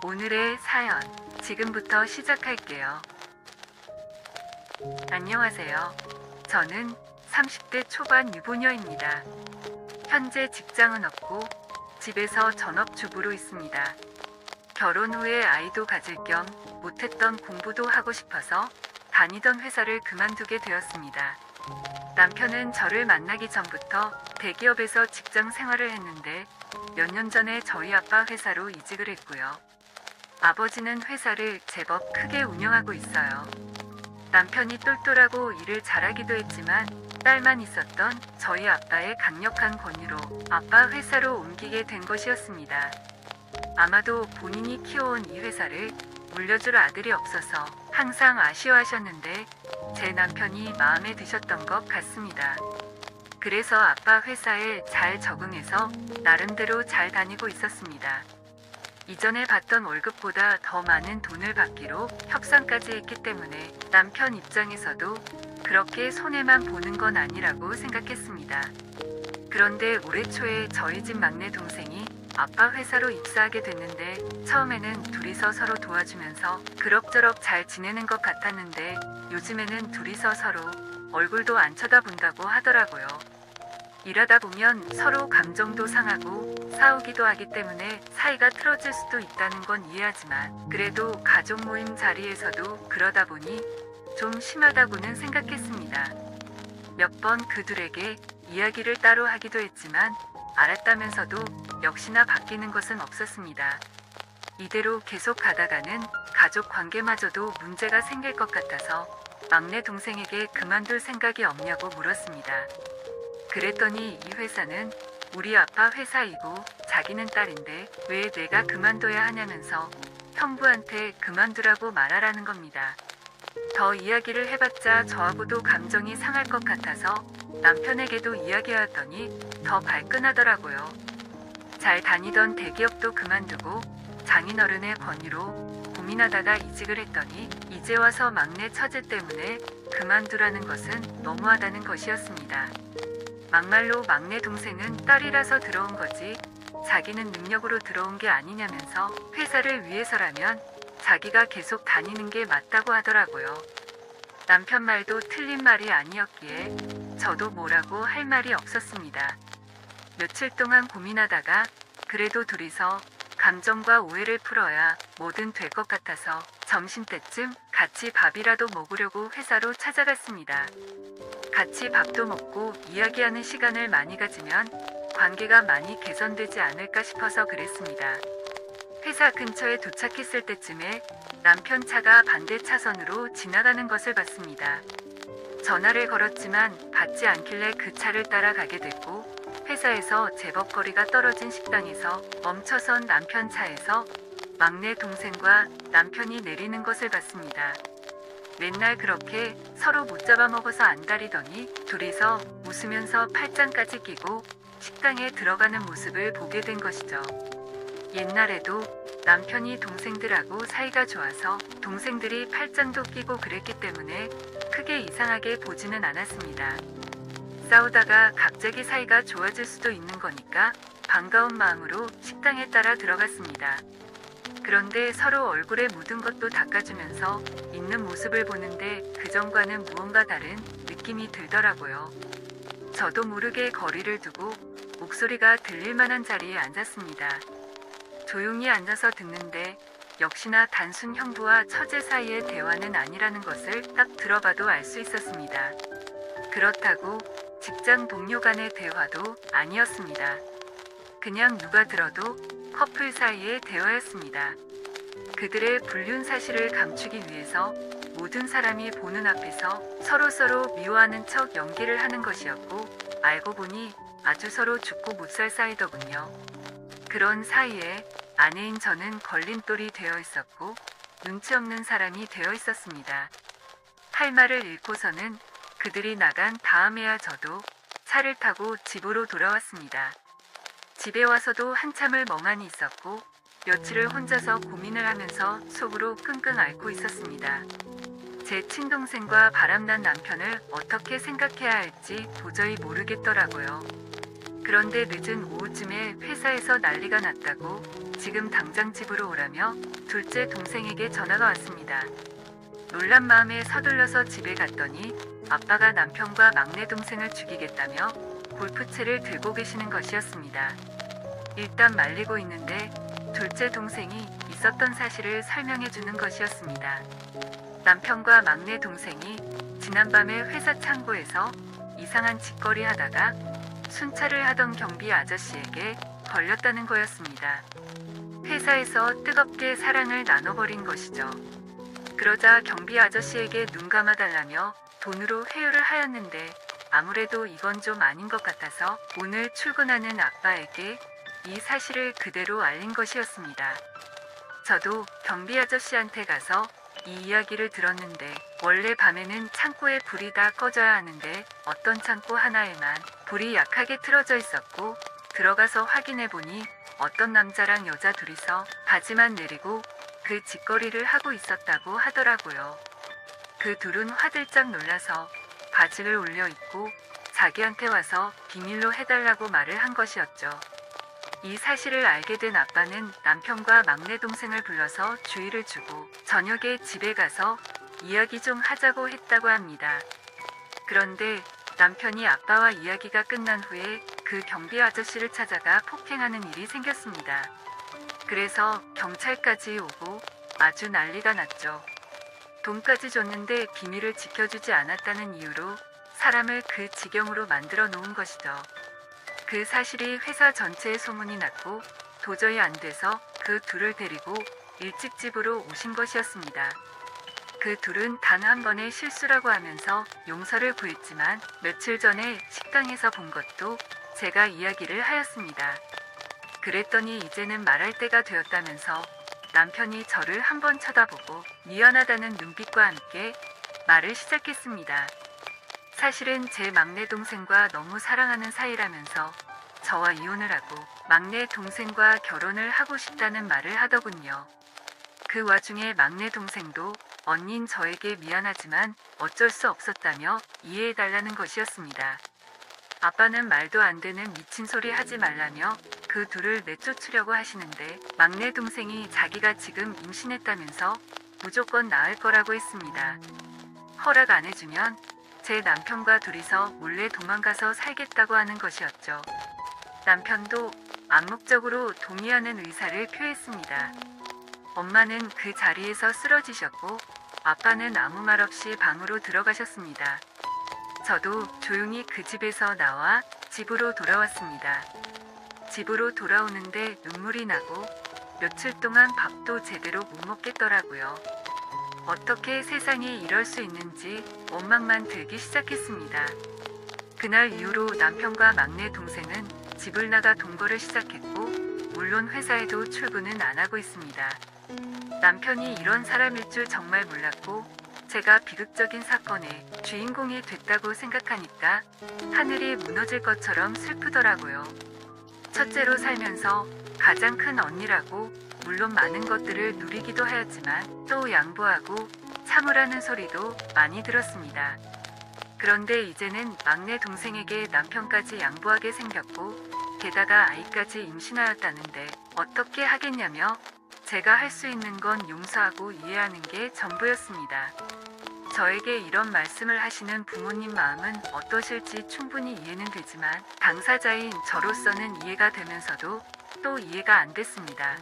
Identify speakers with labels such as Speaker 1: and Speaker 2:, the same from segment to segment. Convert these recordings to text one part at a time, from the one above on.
Speaker 1: 오늘의 사연 지금부터 시작할게요. 안녕하세요. 저는 30대 초반 유부녀입니다. 현재 직장은 없고 집에서 전업주부로 있습니다. 결혼 후에 아이도 가질 겸 못했던 공부도 하고 싶어서 다니던 회사를 그만두게 되었습니다. 남편은 저를 만나기 전부터 대기업에서 직장 생활을 했는데 몇 년 전에 저희 아빠 회사로 이직을 했고요. 아버지는 회사를 제법 크게 운영하고 있어요. 남편이 똘똘하고 일을 잘하기도 했지만 딸만 있었던 저희 아빠의 강력한 권유로 아빠 회사로 옮기게 된 것이었습니다. 아마도 본인이 키워온 이 회사를 물려줄 아들이 없어서 항상 아쉬워하셨는데 제 남편이 마음에 드셨던 것 같습니다. 그래서 아빠 회사에 잘 적응해서 나름대로 잘 다니고 있었습니다. 이전에 받던 월급보다 더 많은 돈을 받기로 협상까지 했기 때문에 남편 입장에서도 그렇게 손해만 보는 건 아니라고 생각했습니다. 그런데 올해 초에 저희 집 막내 동생이 아빠 회사로 입사하게 됐는데 처음에는 둘이서 서로 도와주면서 그럭저럭 잘 지내는 것 같았는데 요즘에는 둘이서 서로 얼굴도 안 쳐다본다고 하더라고요. 일하다 보면 서로 감정도 상하고 싸우기도 하기 때문에 사이가 틀어질 수도 있다는 건 이해하지만 그래도 가족 모임 자리에서도 그러다 보니 좀 심하다고는 생각했습니다. 몇 번 그들에게 이야기를 따로 하기도 했지만 알았다면서도 역시나 바뀌는 것은 없었습니다. 이대로 계속 가다가는 가족 관계마저도 문제가 생길 것 같아서 막내 동생에게 그만둘 생각이 없냐고 물었습니다. 그랬더니 이 회사는 우리 아빠 회사이고 자기는 딸인데 왜 내가 그만둬야 하냐면서 형부한테 그만두라고 말하라는 겁니다. 더 이야기를 해봤자 저하고도 감정이 상할 것 같아서 남편에게도 이야기하였더니 더 발끈하더라고요. 잘 다니던 대기업도 그만두고 장인어른의 권유로 고민하다가 이직을 했더니 이제 와서 막내 처제 때문에 그만두라는 것은 너무하다는 것이었습니다. 막말로 막내 동생은 딸이라서 들어온 거지 자기는 능력으로 들어온 게 아니냐면서 회사를 위해서라면 자기가 계속 다니는 게 맞다고 하더라고요. 남편 말도 틀린 말이 아니었기에 저도 뭐라고 할 말이 없었습니다. 며칠 동안 고민하다가 그래도 둘이서 감정과 오해를 풀어야 뭐든 될 것 같아서 점심때쯤 같이 밥이라도 먹으려고 회사로 찾아갔습니다. 같이 밥도 먹고 이야기하는 시간을 많이 가지면 관계가 많이 개선되지 않을까 싶어서 그랬습니다. 회사 근처에 도착했을 때쯤에 남편 차가 반대 차선으로 지나가는 것을 봤습니다. 전화를 걸었지만 받지 않길래 그 차를 따라가게 됐고 회사에서 제법 거리가 떨어진 식당에서 멈춰선 남편 차에서 막내 동생과 남편이 내리는 것을 봤습니다. 맨날 그렇게 서로 못 잡아먹어서 안달이더니 둘이서 웃으면서 팔짱까지 끼고 식당에 들어가는 모습을 보게 된 것이죠. 옛날에도 남편이 동생들하고 사이가 좋아서 동생들이 팔짱도 끼고 그랬기 때문에 크게 이상하게 보지는 않았습니다. 싸우다가 갑자기 사이가 좋아질 수도 있는 거니까 반가운 마음으로 식당에 따라 들어갔습니다. 그런데 서로 얼굴에 묻은 것도 닦아주면서 있는 모습을 보는데 그전과는 무언가 다른 느낌이 들더라고요. 저도 모르게 거리를 두고 목소리가 들릴 만한 자리에 앉았습니다. 조용히 앉아서 듣는데 역시나 단순 형부와 처제 사이의 대화는 아니라는 것을 딱 들어봐도 알 수 있었습니다. 그렇다고 직장 동료 간의 대화도 아니었습니다. 그냥 누가 들어도 커플 사이의 대화였습니다. 그들의 불륜 사실을 감추기 위해서 모든 사람이 보는 앞에서 서로서로 미워하는 척 연기를 하는 것이었고 알고 보니 아주 서로 죽고 못 살 사이더군요. 그런 사이에 아내인 저는 걸림돌이 되어 있었고 눈치 없는 사람이 되어 있었습니다. 할 말을 잃고서는 그들이 나간 다음에야 저도 차를 타고 집으로 돌아왔습니다. 집에 와서도 한참을 멍하니 있었고 며칠을 혼자서 고민을 하면서 속으로 끙끙 앓고 있었습니다. 제 친동생과 바람난 남편을 어떻게 생각해야 할지 도저히 모르겠더라고요. 그런데 늦은 오후쯤에 회사에서 난리가 났다고 지금 당장 집으로 오라며 둘째 동생에게 전화가 왔습니다. 놀란 마음에 서둘러서 집에 갔더니 아빠가 남편과 막내 동생을 죽이겠다며 골프채를 들고 계시는 것이었습니다. 일단 말리고 있는데 둘째 동생이 있었던 사실을 설명해 주는 것이었습니다. 남편과 막내 동생이 지난밤에 회사 창고에서 이상한 짓거리 하다가 순찰을 하던 경비 아저씨에게 걸렸다는 거였습니다. 회사에서 뜨겁게 사랑을 나눠버린 것이죠. 그러자 경비 아저씨에게 눈 감아달라며 돈으로 회유를 하였는데 아무래도 이건 좀 아닌 것 같아서 오늘 출근하는 아빠에게 이 사실을 그대로 알린 것이었습니다. 저도 경비 아저씨한테 가서 이 이야기를 들었는데 원래 밤에는 창고에 불이 다 꺼져야 하는데 어떤 창고 하나에만 불이 약하게 틀어져 있었고 들어가서 확인해 보니 어떤 남자랑 여자 둘이서 바지만 내리고 그 짓거리를 하고 있었다고 하더라고요. 그 둘은 화들짝 놀라서 바지를 올려 입고 자기한테 와서 비밀로 해달라고 말을 한 것이었죠. 이 사실을 알게 된 아빠는 남편과 막내 동생을 불러서 주의를 주고 저녁에 집에 가서 이야기 좀 하자고 했다고 합니다. 그런데 남편이 아빠와 이야기가 끝난 후에 그 경비 아저씨를 찾아가 폭행하는 일이 생겼습니다. 그래서 경찰까지 오고 아주 난리가 났죠. 돈까지 줬는데 비밀을 지켜주지 않았다는 이유로 사람을 그 지경으로 만들어 놓은 것이죠. 그 사실이 회사 전체에 소문이 났고 도저히 안 돼서 그 둘을 데리고 일찍 집으로 오신 것이었습니다. 그 둘은 단 한 번의 실수라고 하면서 용서를 구했지만 며칠 전에 식당에서 본 것도 제가 이야기를 하였습니다. 그랬더니 이제는 말할 때가 되었다면서 남편이 저를 한번 쳐다보고 미안하다는 눈빛과 함께 말을 시작했습니다. 사실은 제 막내 동생과 너무 사랑하는 사이라면서 저와 이혼을 하고 막내 동생과 결혼을 하고 싶다는 말을 하더군요. 그 와중에 막내 동생도 언닌 저에게 미안하지만 어쩔 수 없었다며 이해해달라는 것이었습니다. 아빠는 말도 안 되는 미친 소리 하지 말라며 그 둘을 내쫓으려고 하시는데 막내 동생이 자기가 지금 임신했다면서 무조건 낳을 거라고 했습니다. 허락 안 해주면 제 남편과 둘이서 몰래 도망가서 살겠다고 하는 것이었죠. 남편도 암묵적으로 동의하는 의사를 표했습니다. 엄마는 그 자리에서 쓰러지셨고 아빠는 아무 말 없이 방으로 들어가셨습니다. 저도 조용히 그 집에서 나와 집으로 돌아왔습니다. 집으로 돌아오는데 눈물이 나고 며칠 동안 밥도 제대로 못 먹겠더라고요. 어떻게 세상에 이럴 수 있는지 원망만 들기 시작했습니다. 그날 이후로 남편과 막내 동생은 집을 나가 동거를 시작했고 물론 회사에도 출근은 안 하고 있습니다. 남편이 이런 사람일 줄 정말 몰랐고 제가 비극적인 사건의 주인공이 됐다고 생각하니까 하늘이 무너질 것처럼 슬프더라고요. 첫째로 살면서 가장 큰 언니라고 물론 많은 것들을 누리기도 하였지만 또 양보하고 참으라는 소리도 많이 들었습니다. 그런데 이제는 막내 동생에게 남편까지 양보하게 생겼고 게다가 아이까지 임신하였다는데 어떻게 하겠냐며 제가 할 수 있는 건 용서하고 이해하는 게 전부였습니다. 저에게 이런 말씀을 하시는 부모님 마음은 어떠실지 충분히 이해는 되지만 당사자인 저로서는 이해가 되면서도 또 이해가 안 됐습니다.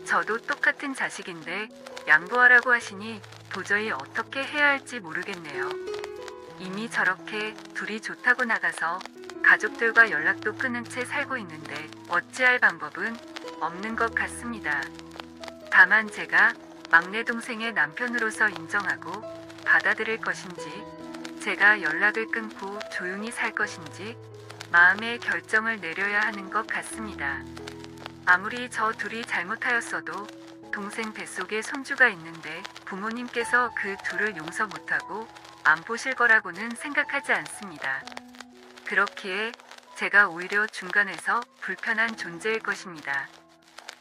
Speaker 1: 저도 똑같은 자식인데 양보하라고 하시니 도저히 어떻게 해야 할지 모르겠네요. 이미 저렇게 둘이 좋다고 나가서 가족들과 연락도 끊은 채 살고 있는데 어찌할 방법은 없는 것 같습니다. 다만 제가 막내 동생의 남편으로서 인정하고 받아들일 것인지 제가 연락을 끊고 조용히 살 것인지 마음의 결정을 내려야 하는 것 같습니다. 아무리 저 둘이 잘못하였어도 동생 뱃속에 손주가 있는데 부모님께서 그 둘을 용서 못하고 안 보실 거라고는 생각하지 않습니다. 그렇기에 제가 오히려 중간에서 불편한 존재일 것입니다.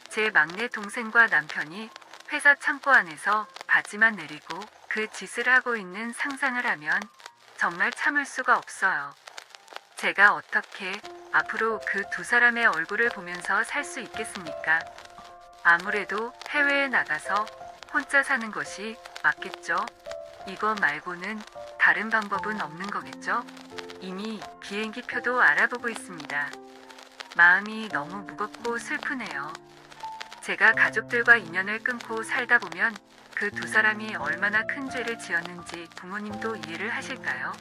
Speaker 1: 제 막내 동생과 남편이 회사 창고 안에서 바지만 내리고 그 짓을 하고 있는 상상을 하면 정말 참을 수가 없어요. 제가 어떻게 앞으로 그 두 사람의 얼굴을 보면서 살 수 있겠습니까? 아무래도 해외에 나가서 혼자 사는 것이 맞겠죠? 이거 말고는 다른 방법은 없는 거겠죠? 이미 비행기 표도 알아보고 있습니다. 마음이 너무 무겁고 슬프네요. 제가 가족들과 인연을 끊고 살다 보면 그 두 사람이 얼마나 큰 죄를 지었는지 부모님도 이해를 하실까요?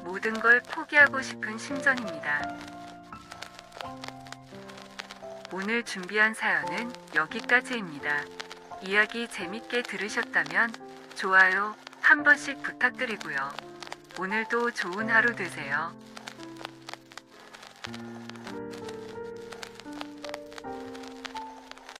Speaker 1: 모든 걸 포기하고 싶은 심정입니다. 오늘 준비한 사연은 여기까지입니다. 이야기 재밌게 들으셨다면 좋아요 한 번씩 부탁드리고요. 오늘도 좋은 하루 되세요.